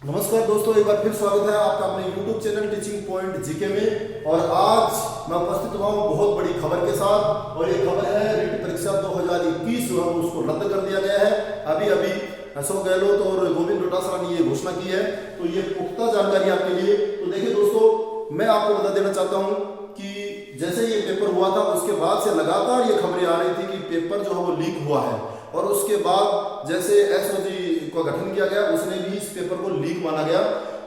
नमस्कार दोस्तों, एक बार फिर स्वागत है आपका अपने YouTube channel teaching point GK में। और आज मैं उपस्थित हुआ हूँ बहुत बड़ी खबर के साथ। और ये खबर है रीट परीक्षा 2021 जो है उसको रद्द कर दिया गया है। अभी अभी अशोक गहलोत और गोविंद डोटासरा ने ये घोषणा की है, तो ये पुख्ता जानकारी आपके लिए। तो देखिए दोस्तों, मैं आपको बता देना चाहता हूँ कि जैसे ये पेपर हुआ था उसके बाद से लगातार ये खबरें आ रही थी कि पेपर जो है वो लीक हुआ है। और उसके बाद जैसे एसओजी का गठन किया गया, उसने भी इस पेपर को लीक माना गया।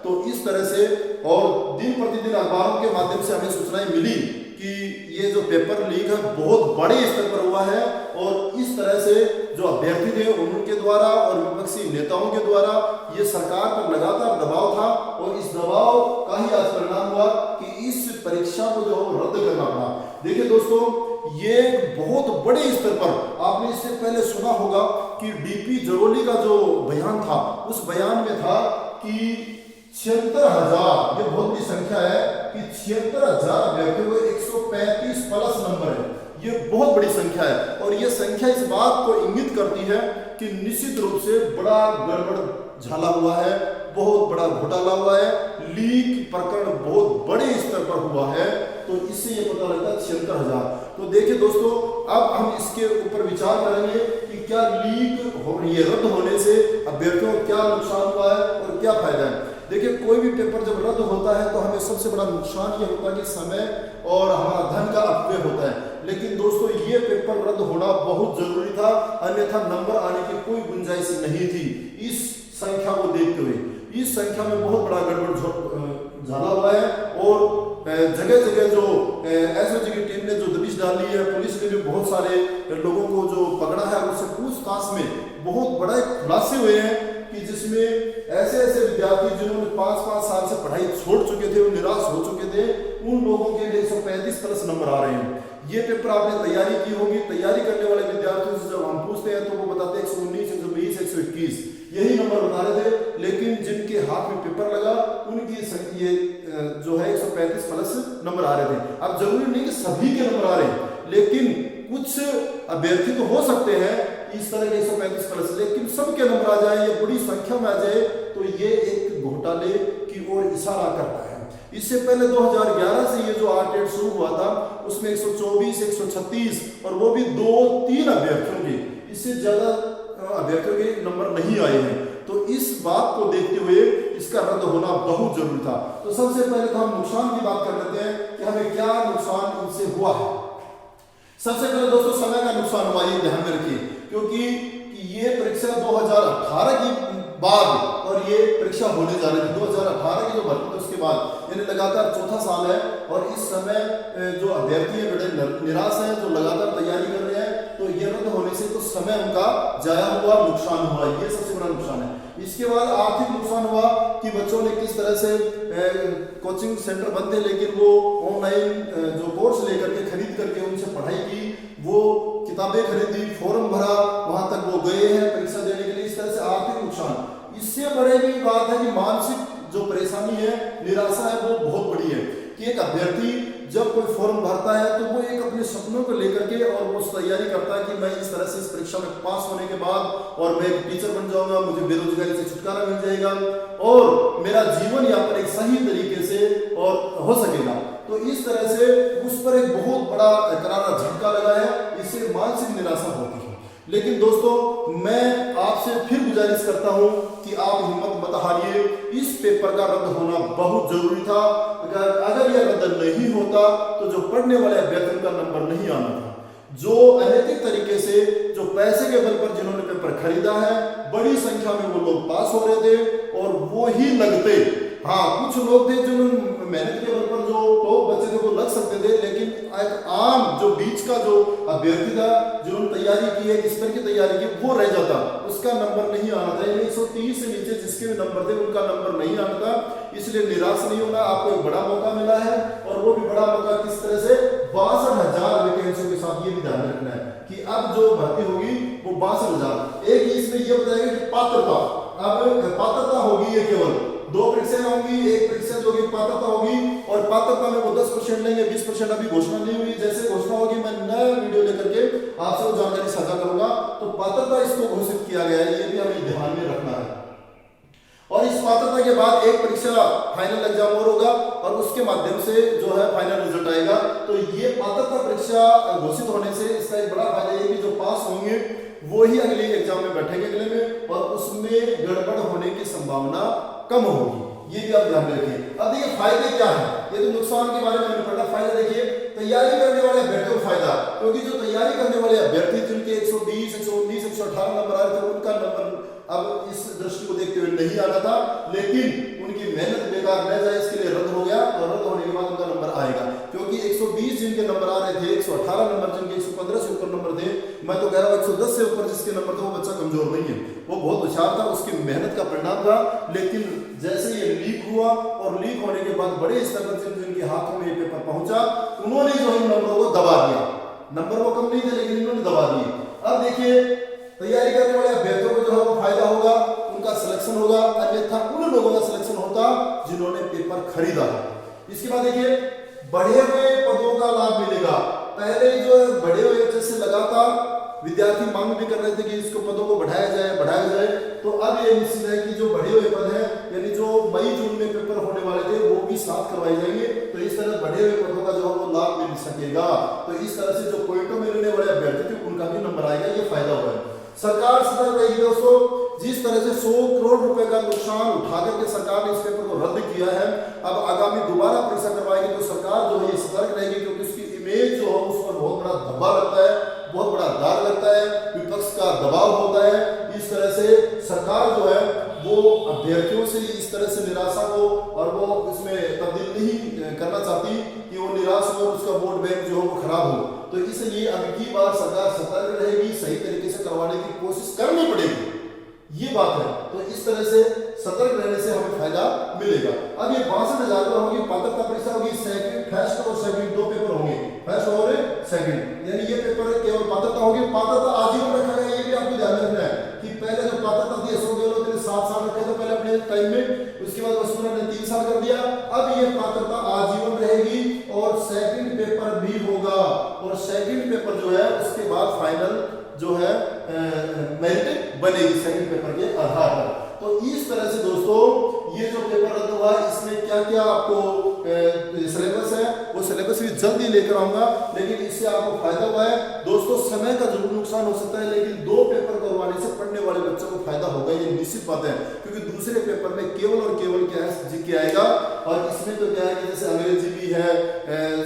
तो इस तरह से और दिन प्रतिदिन अखबारों के माध्यम से हमें सूचनाएं मिली कि ये जो पेपर लीक है बहुत बड़े स्तर पर हुआ है। और इस तरह से जो अभ्यर्थी थे उनके द्वारा और विपक्षी नेताओं के द्वारा ये सरकार पर लगातार दबाव था। और इस दबाव का ही आज परिणाम हुआ कि इस परीक्षा को जो रद्द करना पड़ा। देखिए दोस्तों, ये बहुत बड़े स्तर पर आपने इससे पहले सुना होगा कि डीपी जरोली का जो बयान था, उस बयान में था कि 76,000, ये बहुत बड़ी संख्या है कि 76,000 अभ्यर्थियों को 135 प्लस नंबर है। ये बहुत बड़ी संख्या है। और ये संख्या इस बात को इंगित करती है कि निश्चित रूप से बड़ा गड़बड़ झाला हुआ है, बहुत बड़ा घोटाला हुआ है, लीक प्रकरण बहुत बड़े स्तर पर हुआ है। तो इससे ये पता लगता है 76,000। तो देखिए दोस्तों, अब हम इसके ऊपर विचार करेंगे कि क्या लीक ये रद्द होने से अभ्यर्थियों को क्या नुकसान हुआ है और क्या फायदा है। देखिए, कोई भी पेपर जब रद्द होता है तो हमें सबसे बड़ा नुकसान ये होता है कि समय और हमारा धन का अपव्यय होता है। लेकिन दोस्तों, ये पेपर रद्द होना बहुत जरूरी था, अन्यथा नंबर आने की कोई गुंजाइश नहीं थी। इस संख्या को देखते हुए इस संख्या में बहुत बड़ा गड़बड़ झाला हुआ है। और जगह जगह जो एसओजी की टीम ने जो दबिश डाली है, पुलिस ने भी बहुत सारे लोगों को जो पकड़ा है, उससे पूछताछ में बहुत बड़े खुलासे हुए हैं कि जिसमें ऐसे ऐसे विद्यार्थी जिन्होंने 5-5 साल से पढ़ाई छोड़ चुके थे, वो निराश हो चुके थे, उन लोगों के लिए 135 प्लस नंबर आ रहे हैं। ये पेपर आपने तैयारी की होगी, तैयारी करने वाले विद्यार्थियों से जब हम पूछते हैं तो वो बताते हैं 119, 120, 121 यही नंबर बता रहे थे। लेकिन जिनके हाथ में पेपर लगा उनकी ये जो है 135 प्लस नंबर आ रहे थे। अब जरूरी नहीं कि सभी के नंबर आ रहे हैं, लेकिन कुछ अभ्यर्थी तो हो सकते हैं इस तरह के 135 प्लस, लेकिन सबके नंबर आ जाए, ये बड़ी संख्या में आ जाए, तो ये एक घोटाले की ओर इशारा करता है। इससे पहले 2011 से ये जो आर्टेट शुरू हुआ था, उसमें 124, 136 और वो भी 2-3 अभ्यर्थियों के, इससे ज्यादा अभ्यर्थियों के नंबर नहीं आए हैं। तो इस बात को देखते हुए इसका रद्द होना बहुत जरूरी था। तो सबसे पहले तो हम नुकसान की बात कर लेते हैं कि हमें क्या नुकसान इनसे हुआ है। सबसे पहले दोस्तों, समय का नुकसान हुआ, ये ध्यान में रखिए, क्योंकि ये परीक्षा 2018 की बाद और ये परीक्षा होने जा रही थी 2018 की जो भर्ती थी उसके बाद, यानी लगातार चौथा साल है। और इस समय जो अभ्यर्थी है बड़े निराश हैं, जो लगातार तैयारी कर रहे हैं, तो ये रद्द होने से तो समय उनका जाया हुआ, नुकसान हुआ, ये सबसे बड़ा नुकसान है। इसके बाद आर्थिक नुकसान हुआ कि बच्चों ने किस तरह से कोचिंग सेंटर बंद थे, लेकिन वो ऑनलाइन जो कोर्स लेकर के खरीद करके उनसे पढ़ाई की, वो किताबें खरीदी, फॉर्म भरा, वहां तक वो गए हैं परीक्षा देने के लिए। इस तरह से आर्थिक नुकसान। इससे बड़े भी बात है कि मानसिक जो परेशानी है, निराशा है, वो बहुत बड़ी है कि एक अभ्यर्थी जब कोई फॉर्म भरता है तो वो एक अपने सपनों को लेकर के और वो तैयारी करता है कि मैं इस तरह से इस परीक्षा में पास होने के बाद और मैं एक टीचर बन जाऊंगा, मुझे बेरोजगारी से छुटकारा मिल जाएगा और मेरा जीवन यापन एक सही तरीके से और हो सकेगा। तो इस तरह से उस पर एक बहुत बड़ा करारा झटका लगा है, इससे मानसिक निराशा होती है। लेकिन दोस्तों, मैं आपसे फिर गुजारिश करता हूं कि आप हिम्मत मत हारिए, इस पेपर का रद्द होना बहुत जरूरी था। अगर यह रद्द नहीं होता तो जो पढ़ने वाले अभ्यर्थियों का नंबर नहीं आना था, जो अनैतिक तरीके से जो पैसे के बल पर जिन्होंने पेपर खरीदा है, बड़ी संख्या में वो लोग पास हो रहे थे और वो ही लगते। हाँ, कुछ लोग थे जिन्होंने मेहनत के बल पर जो टॉप बच्चे थे वो लग सकते थे, लेकिन एक आम जो बीच का जो अभ्यर्थी था, जिन्होंने तैयारी की है, किस तरह की तैयारी की, वो रह जाता, उसका नंबर नहीं आना था। 130 से नीचे जिसके भी नंबर थे उनका नंबर नहीं आना था। इसलिए निराश नहीं होना, आपको एक बड़ा मौका मिला है। और वो भी बड़ा मौका किस तरह से, 62,000 वैकेंसियों के साथ। ये भी ध्यान रखना है कि अब जो भर्ती होगी वो 62,000। एक इसमें ये बताएगा कि पात्रता, अब पात्रता होगी, ये केवल 2 परीक्षाएं होंगी, एक परीक्षा जो कि पात्रता होगी, और पात्रता में वो 10% लेंगे, 20% अभी घोषणा नहीं हुई। जैसे घोषणा होगी मैं नया वीडियो लेकर के आपसे वो जानकारी साझा करूंगा। तो पात्रता इसको घोषित किया गया है, ये भी हमें ध्यान में रखना है। और इस पात्रता के बाद एक परीक्षा फाइनल एग्जाम और होगा और उसके माध्यम से जो है फाइनल रिजल्ट आएगा। तो ये पात्रता परीक्षा घोषित होने से इसका एक बड़ा फायदा ये कि जो पास होंगे वो ही अगले एग्जाम में बैठेंगे अगले में, और उसमें गड़बड़ होने की संभावना कम होगी। ये भी आप ध्यान में रखिए। अब देखिए फायदे क्या है, ये तो नुकसान के बारे में हमने पढ़ा। फायदा देखिए, तैयारी करने वाले अभ्यर्थियों को फायदा, क्योंकि जो तैयारी करने वाले अभ्यर्थी जिनके 120, 119, 118 नंबर आए थे, उनका नंबर अब इस दृष्टि को देखते हुए नहीं आना था, लेकिन उनकी मेहनत बेकार न जाए इसके लिए रद्द हो गया, और रद्द होने के बाद उनका नंबर आएगा। क्योंकि 120 जिनके नंबर आ रहे थे, 118 नंबर जिनके 115 से ऊपर नंबर थे, मैं तो कह रहा हूँ 110 से ऊपर जिसके नंबर थे, वो बच्चा कमजोर नहीं है, वो बहुत होशियार था, उसकी मेहनत का परिणाम था। लेकिन जैसे ये लीक हुआ और लीक होने के बाद बड़े स्तर पर जिनके हाथों में ये पेपर पहुंचा, उन्होंने जो इन नंबरों को दबा दिया। नंबर वो कम नहीं थे लेकिन इन्होंने दबा दिए। अब देखिए तैयारी करने वाले अभ्यर्थियों को जो है वो फायदा होगा, उनका सिलेक्शन होगा, अन्यथा उन लोगों का सिलेक्शन होता जिन्होंने पेपर खरीदा। इसके बाद देखिए बढ़े हुए पदों का लाभ मिलेगा। पहले जो है बढ़े हुए जैसे लगातार विद्यार्थी मांग भी कर रहे थे कि इसको पदों को बढ़ाया जाए, तो अब ये निश्चित है कि जो बढ़े हुए पद हैं, यानी जो मई जून में पेपर होने वाले थे वो भी साथ करवाए जाएंगे। तो इस तरह बढ़े हुए पदों का जो है वो लाभ मिल सकेगा। तो इस तरह से जो पॉइंटों में लेने वाले अभ्यर्थी थे उनका भी नंबर आएगा, ये फायदा होगा। सरकार सतर्क रहेगी दोस्तों। जिस तरह से 100 करोड़ रुपए का नुकसान उठा करके सरकार ने इस पेपर को रद्द किया है, अब आगामी दोबारा परीक्षा करवाएगी तो सरकार जो है ये सतर्क रहेगी, क्योंकि उसकी इमेज जो है उस पर बहुत बड़ा धब्बा लगता है, बहुत बड़ा दाग लगता है, विपक्ष का दबाव होता है। इस तरह से सरकार जो है वो अभ्यर्थियों से इस तरह से निराशा को और वो इसमें तब्दील नहीं करना चाहती कि वो निराश हो और उसका वोट बैंक जो है वो खराब हो। तो इसलिए अब की बार सरकार सतर्क रहेगी, सही तरीके से करवाने की कोशिश करनी पड़ेगी, ये बात है। तो इस तरह से सतर्क रहने से हमें फायदा मिलेगा। अब ये 62,000 पर होगी पात्रता परीक्षा होगी, सेकंड फर्स्ट और सेकंड दो पेपर होंगे, फर्स्ट और सेकंड, यानी ये पेपर केवल पात्रता होगी। पात्रता आजीवन रखा गया, ये भी आपको ध्यान रखना है कि पहले जो पात्रता थी अशोक गहलोत ने 7 साल रखे थे पहले अपने टाइम में, उसके बाद वसुंधरा ने 3 साल कर दिया। अब ये पात्रता आजीवन रहेगी और सेकंड पेपर भी होगा, और सेकंड पेपर जो है उसके बाद फाइनल जो है मेरिट बनेगी सेकंड पेपर के आधार पर। तो इस तरह से दोस्तों ये जो पेपर रद्द हुआ इसमें क्या क्या आपको सिलेबस है वो सिलेबस भी जल्दी लेकर आऊंगा, लेकिन इससे आपको फायदा हुआ है दोस्तों। समय का जरूर नुकसान हो सकता है, लेकिन 2 पेपर करवाने से पढ़ने वाले बच्चों को फायदा होगा, ये निश्चित बात है। क्योंकि दूसरे पेपर में केवल और केवल क्या है जीके आएगा, और इसमें तो क्या है कि जैसे अंग्रेजी भी है,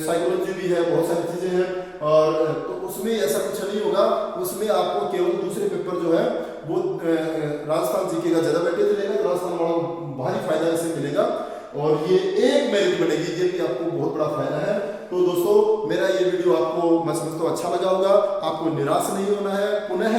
साइकोलॉजी भी है, बहुत सारी चीजें हैं, और तो उसमें ऐसा कुछ नहीं होगा। उसमें आपको केवल दूसरे पेपर जो है वो राजस्थान जीके का ज्यादा वेटेज मिलेगा, राजस्थान वालों को भारी फायदा इससे मिलेगा, और ये एक मेरिट बनेगी, ये भी आपको बहुत बड़ा फायदा है। तो दोस्तों मेरा ये वीडियो आपको मैं समझता हूँ अच्छा लगा होगा, आपको निराश नहीं होना है, पुनः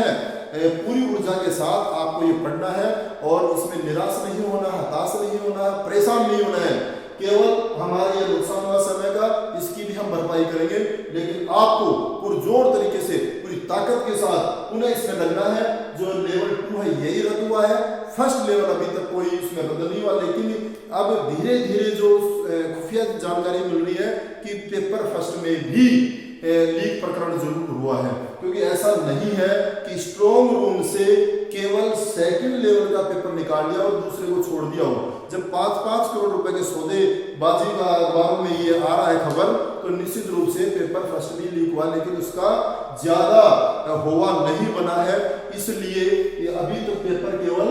पूरी ऊर्जा के साथ आपको ये पढ़ना है, और इसमें निराश नहीं होना, हताश नहीं होना, परेशान नहीं होना है। केवल हमारा ये नुकसान हुआ समय का, इसकी भी हम भरपाई करेंगे, लेकिन आपको पुरजोर तरीके से पूरी ताकत के साथ पुनः इसमें लगना है। जो लेवल 2 है यही रद्द हुआ है, फर्स्ट लेवल अभी तक कोई इसमें रद्द नहीं हुआ, लेकिन अब धीरे धीरे जो खुफिया जानकारी मिल रही है कि पेपर फर्स्ट में भी लीक प्रकरण जरूर हुआ है, क्योंकि ऐसा नहीं है कि स्ट्रॉन्ग रूम से केवल सेकंड लेवल का पेपर निकाल लिया और दूसरे को छोड़ दिया हो। जब 5-5 करोड़ रुपए के सौदेबाजी का अखबारों में ये आ रहा है खबर, तो निश्चित रूप से पेपर फर्स्ट भी लीक हुआ, लेकिन उसका ज्यादा होवा नहीं बना है। इसलिए अभी तो पेपर केवल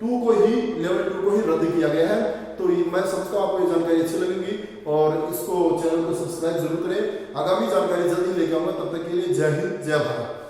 2 को ही, लेवल 2 को ही रद्द किया गया है। तो मैं समझता हूँ आपको ये जानकारी अच्छी लगेगी, और इसको चैनल को सब्सक्राइब जरूर करें। आगामी जानकारी जल्दी लेके आऊंगा, तब तक के लिए जय हिंद, जय भारत।